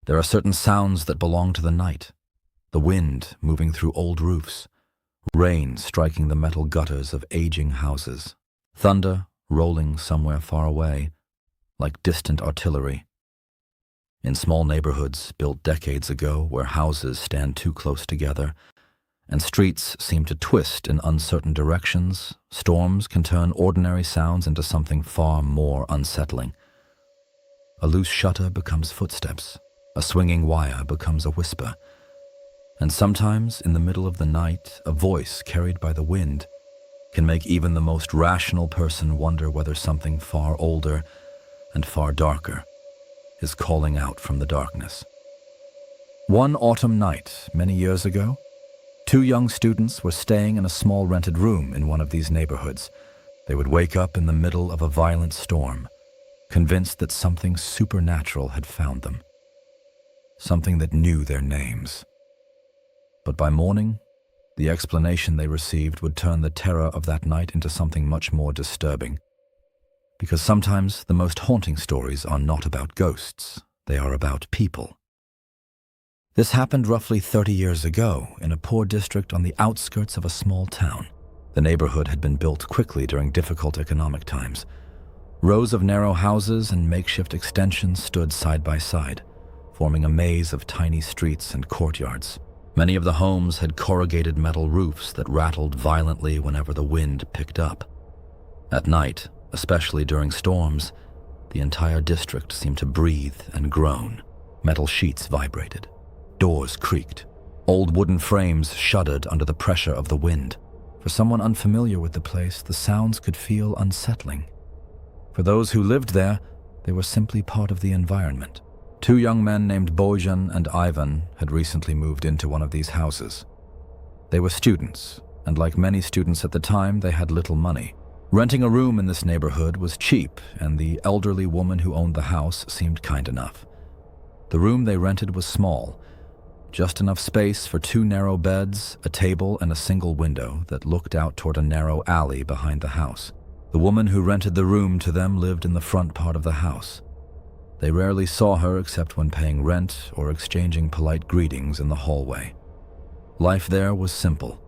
There are certain sounds that belong to the night. The wind moving through old roofs, rain striking the metal gutters of aging houses, thunder rolling somewhere far away, like distant artillery. In small neighborhoods built decades ago where houses stand too close together and streets seem to twist in uncertain directions, storms can turn ordinary sounds into something far more unsettling. A loose shutter becomes footsteps, a swinging wire becomes a whisper, and sometimes in the middle of the night, a voice carried by the wind can make even the most rational person wonder whether something far older and far darker is calling out from the darkness. One autumn night, many years ago, two young students were staying in a small rented room in one of these neighborhoods. They would wake up in the middle of a violent storm, convinced that something supernatural had found them, something that knew their names. But by morning, the explanation they received would turn the terror of that night into something much more disturbing. Because sometimes the most haunting stories are not about ghosts, they are about people. This happened roughly 30 years ago in a poor district on the outskirts of a small town. The neighborhood had been built quickly during difficult economic times. Rows of narrow houses and makeshift extensions stood side by side, forming a maze of tiny streets and courtyards. Many of the homes had corrugated metal roofs that rattled violently whenever the wind picked up. At night, especially during storms, the entire district seemed to breathe and groan. Metal sheets vibrated. Doors creaked. Old wooden frames shuddered under the pressure of the wind. For someone unfamiliar with the place, the sounds could feel unsettling. For those who lived there, they were simply part of the environment. Two young men named Bojan and Ivan had recently moved into one of these houses. They were students, and like many students at the time, they had little money. Renting a room in this neighborhood was cheap, and the elderly woman who owned the house seemed kind enough. The room they rented was small, just enough space for two narrow beds, a table, and a single window that looked out toward a narrow alley behind the house. The woman who rented the room to them lived in the front part of the house. They rarely saw her except when paying rent or exchanging polite greetings in the hallway. Life there was simple,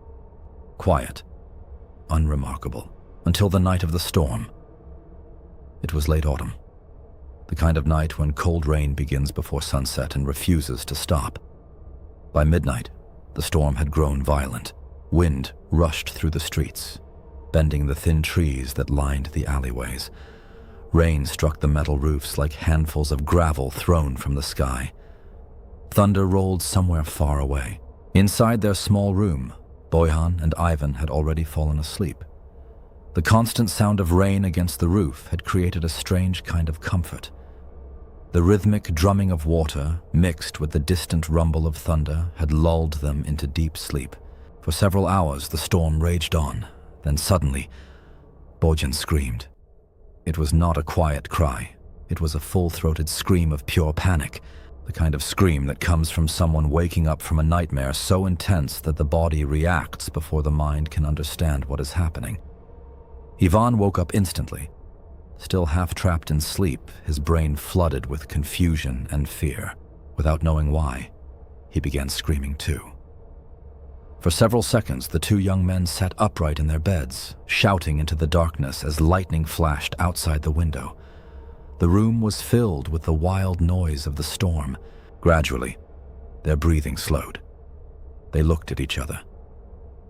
quiet, unremarkable, until the night of the storm. It was late autumn, the kind of night when cold rain begins before sunset and refuses to stop. By midnight, the storm had grown violent. Wind rushed through the streets, bending the thin trees that lined the alleyways. Rain struck the metal roofs like handfuls of gravel thrown from the sky. Thunder rolled somewhere far away. Inside their small room, Bojan and Ivan had already fallen asleep. The constant sound of rain against the roof had created a strange kind of comfort. The rhythmic drumming of water, mixed with the distant rumble of thunder, had lulled them into deep sleep. For several hours, the storm raged on. Then suddenly, Bojan screamed. It was not a quiet cry. It was a full-throated scream of pure panic, the kind of scream that comes from someone waking up from a nightmare so intense that the body reacts before the mind can understand what is happening. Ivan woke up instantly. Still half-trapped in sleep, his brain flooded with confusion and fear. Without knowing why, he began screaming too. For several seconds, the two young men sat upright in their beds, shouting into the darkness as lightning flashed outside the window. The room was filled with the wild noise of the storm. Gradually, their breathing slowed. They looked at each other,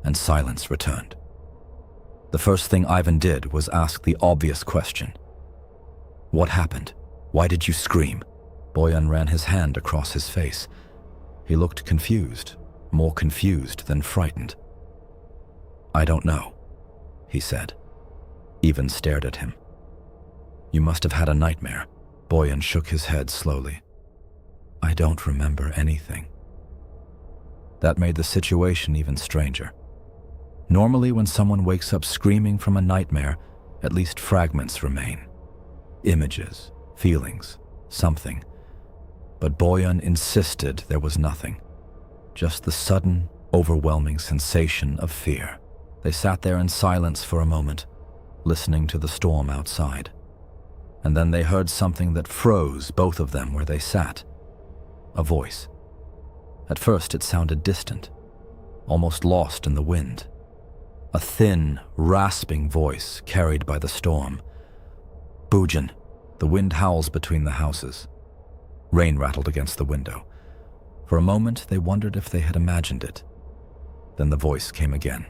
and silence returned. The first thing Ivan did was ask the obvious question. "What happened? Why did you scream?" Bojan ran his hand across his face. He looked confused. More confused than frightened. "I don't know," he said. Ivan stared at him. "You must have had a nightmare." Bojan shook his head slowly. "I don't remember anything." That made the situation even stranger. Normally, when someone wakes up screaming from a nightmare, at least fragments remain. Images, feelings, something. But Bojan insisted there was nothing. Just the sudden, overwhelming sensation of fear. They sat there in silence for a moment, listening to the storm outside. And then they heard something that froze both of them where they sat. a voice. At first it sounded distant, almost lost in the wind. A thin, rasping voice carried by the storm. Bujan. The wind howls between the houses. Rain rattled against the window. For a moment they wondered if they had imagined it. Then the voice came again,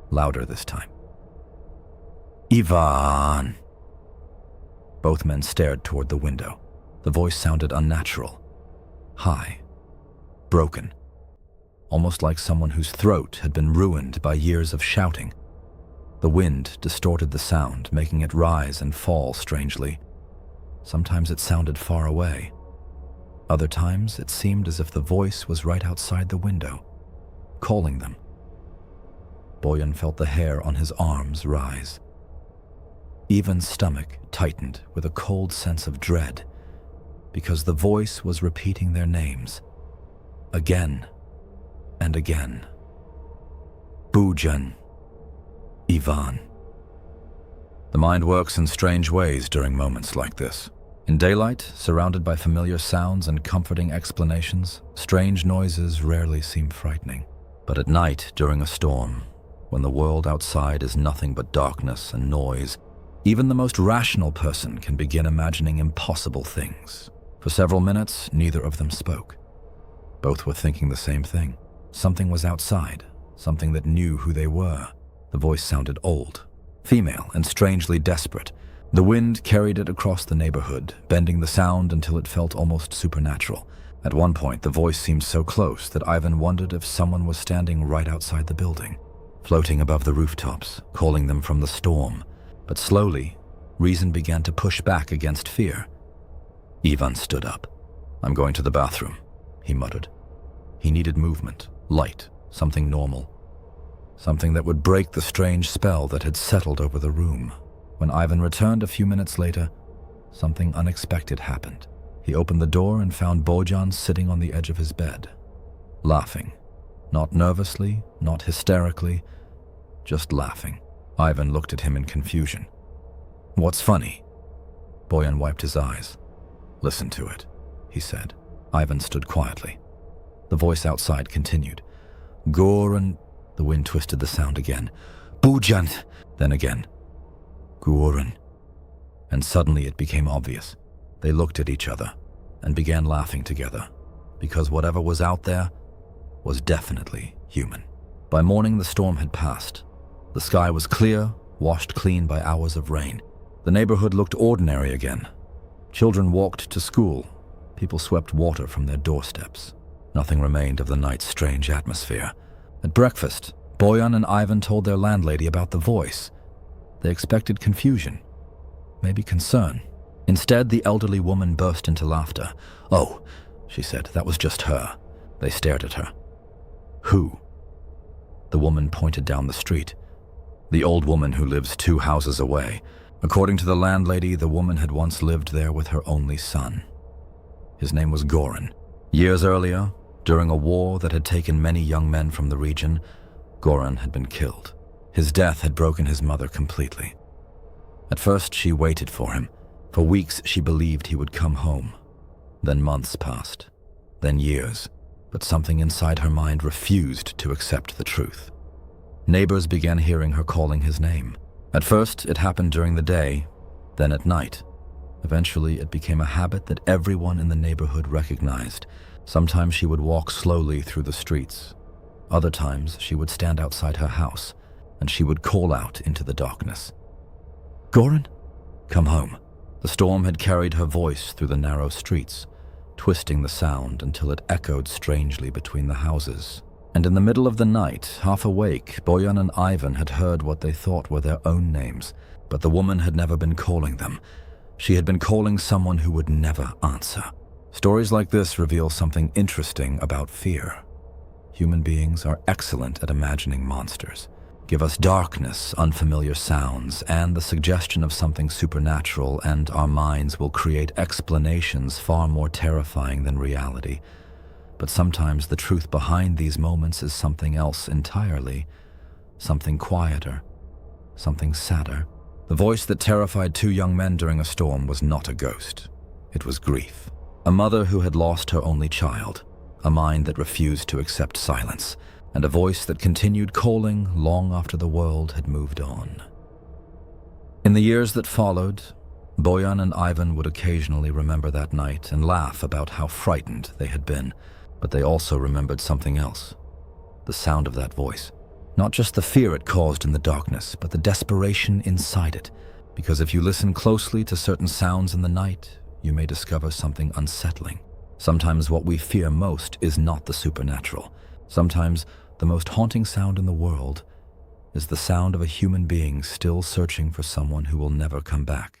louder this time. Ivan! Both men stared toward the window. The voice sounded unnatural, high, broken, almost like someone whose throat had been ruined by years of shouting. The wind distorted the sound, making it rise and fall strangely. Sometimes it sounded far away. Other times it seemed as if the voice was right outside the window, calling them. Boyan felt the hair on his arms rise. Ivan's stomach tightened with a cold sense of dread, because the voice was repeating their names, again and again. Bujan. Ivan. The mind works in strange ways during moments like this. In daylight, surrounded by familiar sounds and comforting explanations, strange noises rarely seem frightening. But at night, during a storm, when the world outside is nothing but darkness and noise, even the most rational person can begin imagining impossible things. For several minutes, neither of them spoke. Both were thinking the same thing. Something was outside, something that knew who they were. The voice sounded old, female, and strangely desperate. The wind carried it across the neighborhood, bending the sound until it felt almost supernatural. At one point, the voice seemed so close that Ivan wondered if someone was standing right outside the building, floating above the rooftops, calling them from the storm. But slowly, reason began to push back against fear. Ivan stood up. "I'm going to the bathroom," he muttered. He needed movement, light, something normal. Something that would break the strange spell that had settled over the room. When Ivan returned a few minutes later, something unexpected happened. He opened the door and found Bojan sitting on the edge of his bed, laughing. Not nervously, not hysterically, just laughing. Ivan looked at him in confusion. "What's funny?" Bojan wiped his eyes. "Listen to it," he said. Ivan stood quietly. The voice outside continued. "Goran." The wind twisted the sound again. "Bujan." Then again. "Goran." And suddenly it became obvious. They looked at each other and began laughing together, because whatever was out there was definitely human. By morning, the storm had passed. The sky was clear, washed clean by hours of rain. The neighborhood looked ordinary again. Children walked to school. People swept water from their doorsteps. Nothing remained of the night's strange atmosphere. At breakfast, Boyan and Ivan told their landlady about the voice. They expected confusion, maybe concern. Instead, the elderly woman burst into laughter. "Oh," she said, "that was just her." They stared at her. "Who?" The woman pointed down the street. "The old woman who lives 2 houses away. According to the landlady, the woman had once lived there with her only son. His name was Goran. Years earlier, during a war that had taken many young men from the region, Goran had been killed. His death had broken his mother completely. At first, she waited for him. For weeks, she believed he would come home. Then months passed, then years, but something inside her mind refused to accept the truth. Neighbors began hearing her calling his name. At first, it happened during the day, then at night. Eventually, it became a habit that everyone in the neighborhood recognized. Sometimes she would walk slowly through the streets. Other times, she would stand outside her house, and she would call out into the darkness. "Goran, come home." The storm had carried her voice through the narrow streets, twisting the sound until it echoed strangely between the houses. And in the middle of the night, half awake, Boyan and Ivan had heard what they thought were their own names, but the woman had never been calling them. She had been calling someone who would never answer. Stories like this reveal something interesting about fear. Human beings are excellent at imagining monsters. Give us darkness, unfamiliar sounds, and the suggestion of something supernatural, and our minds will create explanations far more terrifying than reality. But sometimes the truth behind these moments is something else entirely, something quieter, something sadder. The voice that terrified 2 young men during a storm was not a ghost. It was grief. A mother who had lost her only child, a mind that refused to accept silence, and a voice that continued calling long after the world had moved on. In the years that followed, Boyan and Ivan would occasionally remember that night and laugh about how frightened they had been, but they also remembered something else. The sound of that voice. Not just the fear it caused in the darkness, but the desperation inside it. Because if you listen closely to certain sounds in the night, you may discover something unsettling. Sometimes what we fear most is not the supernatural. Sometimes the most haunting sound in the world is the sound of a human being still searching for someone who will never come back.